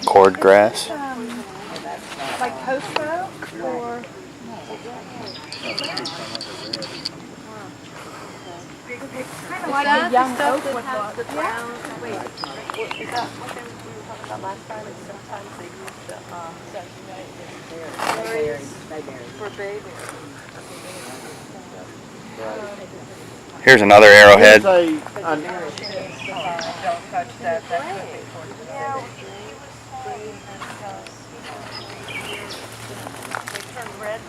Cord grass. Like post oak or? It's kind of like a young oak would look. The brown, wait, is that what we were talking about last time? And sometimes they use the berries for babies. Here's another arrowhead. Don't touch that. They turn red,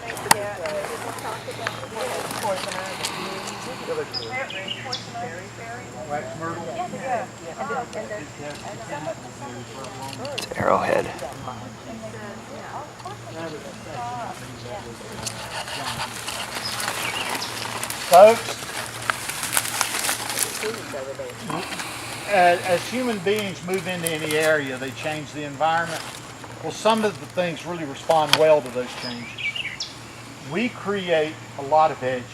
It's arrowhead. Folks, as human beings move into any area, they change the environment. Well, some of the things really respond well to those changes. We create a lot of edges.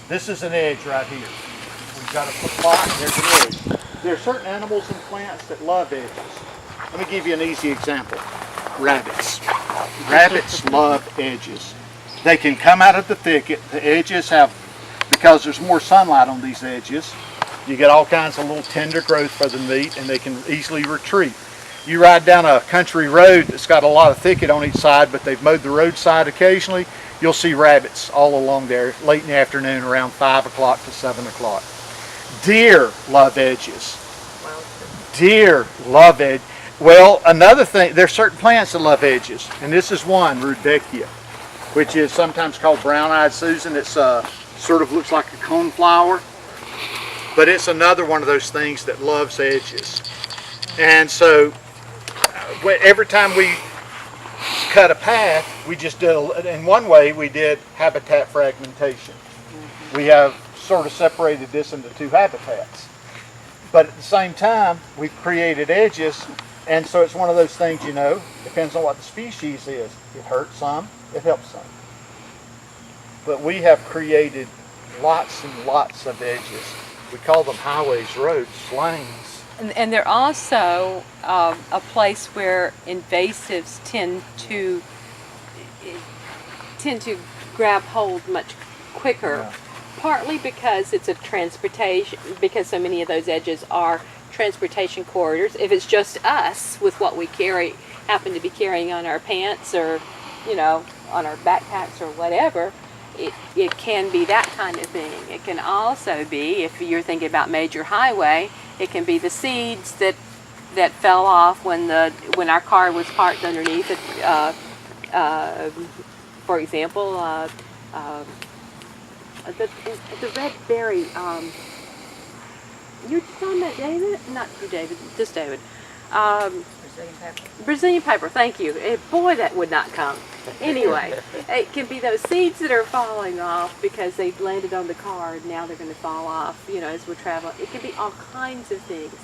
This is an edge right here. We've got a spot, there's an edge. There are certain animals and plants that love edges. Let me give you an easy example. Rabbits. Rabbits love edges. They can come out of the thicket. The edges have, because there's more sunlight on these edges, you get all kinds of little tender growth for the meat, and they can easily retreat. You ride down a country road that's got a lot of thicket on each side, but they've mowed the roadside occasionally, you'll see rabbits all along there late in the afternoon around 5 o'clock to 7 o'clock. Deer love edges. Deer love edge. Well, another thing, there's certain plants that love edges, and this is one, Rudbeckia, which is sometimes called brown-eyed Susan. It's sort of looks like a coneflower, but it's another one of those things that loves edges. And so every time we cut a path, we just did, in one way, we did habitat fragmentation. We have sort of separated this into two habitats. But at the same time, we've created edges, and so it's one of those things, you know, depends on what the species is. It hurts some, it helps some. But we have created lots and lots of edges. We call them highways, roads, lanes. And they're also a place where invasives tend to grab hold much quicker. Yeah. Partly because it's a transportation, because so many of those edges are transportation corridors. If it's just us with what we happen to be carrying on our pants or, you know, on our backpacks or whatever, it can be that kind of thing. It can also be, if you're thinking about major highway, it can be the seeds that fell off when our car was parked underneath it. For example, the red berry. You're talking about David? Not you, David. Just David. Brazilian pepper. Thank you. Boy, that would not come. Anyway, it can be those seeds that are falling off because they've landed on the car and now they're going to fall off, you know, as we're traveling. It can be all kinds of things.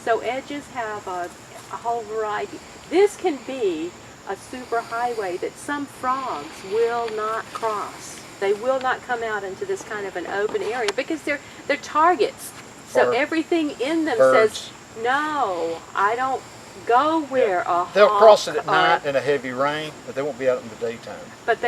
So edges have a whole variety. This can be a super highway that some frogs will not cross. They will not come out into this kind of an open area because they're targets. So everything in them says, no, I don't go where a They'll cross it at night in a heavy rain, but they won't be out in the daytime. But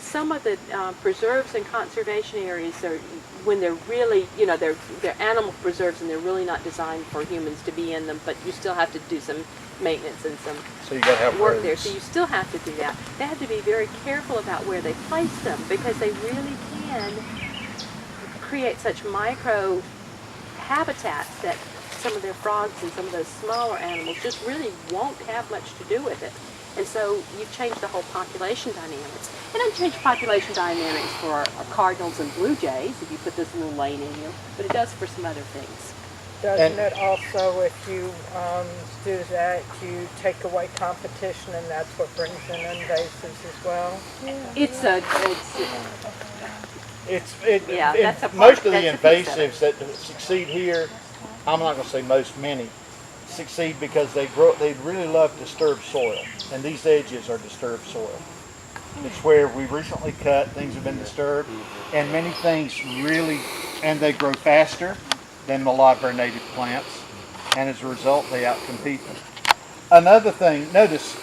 some of the preserves and conservation areas are, when they're really, you know, they're animal preserves and they're really not designed for humans to be in them, but you still have to do some maintenance and some So you got to have work roads. there. So you still have to do that. They have to be very careful about where they place them because they really can create such micro habitats that some of their frogs and some of those smaller animals just really won't have much to do with it. And so you've changed the whole population dynamics. It doesn't change population dynamics for cardinals and blue jays if you put this little lane in here, but it does for some other things. Doesn't it also, if you do that, you take away competition, and that's what brings in invasives as well? Most of the invasives that succeed here, I'm not going to say most, many, succeed because they really love disturbed soil, and these edges are disturbed soil. It's where we recently cut, things have been disturbed, and many things really, and they grow faster than a lot of our native plants. and as a result, they outcompete them. Another thing, notice,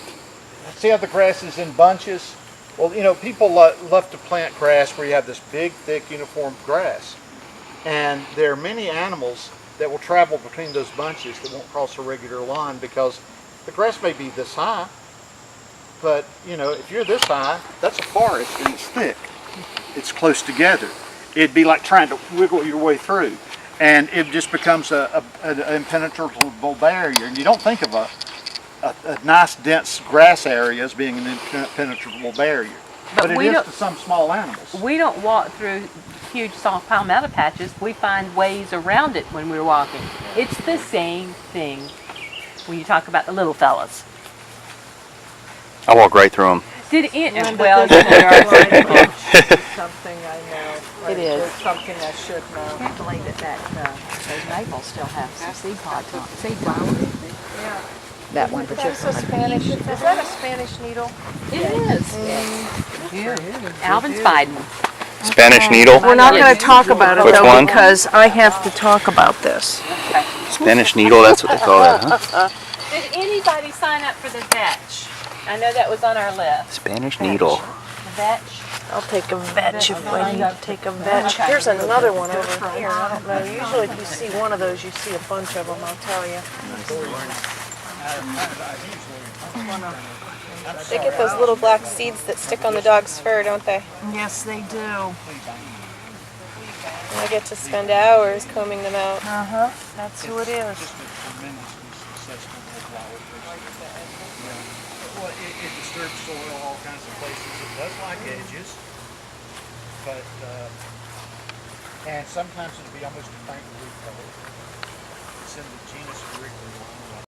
see how the grass is in bunches? Well, you know, people love to plant grass where you have this big, thick, uniform grass. And there are many animals that will travel between those bunches that won't cross a regular line because the grass may be this high, but, you know, if you're this high, that's a forest and it's thick. It's close together. It'd be like trying to wiggle your way through. And it just becomes an impenetrable barrier. And you don't think of a nice, dense grass area as being an impenetrable barrier. But it is to some small animals. We don't walk through huge soft palmetto patches. We find ways around it when we're walking. It's the same thing when you talk about the little fellas. I walk right through them. Did it? Linda, Well, this there are line is something I know. It is. It's something I should know. Can't believe that those maples still have some seed pods on, seed flowers. Yeah. That one That's a particular. Spanish, is that a Spanish needle? It is. Alvin's fighting. Spanish needle. We're not going to talk about it Which though one? because I have to talk about this. Spanish needle, that's what they call that, huh? Did anybody sign up for the vetch? I know that was on our list. Spanish needle. The vetch. I'll take a vetch if I need to take a vetch. Here's another one over here. I don't know. Usually if you see one of those, you see a bunch of them, I'll tell you. They get those little black seeds that stick on the dog's fur, don't they? Yes, they do. And I get to spend hours combing them out. Uh-huh. That's who it is. Well, it disturbs soil all kinds of places. It does like edges, but and sometimes it'll be almost a faint blue color. It's in the genus Auricula.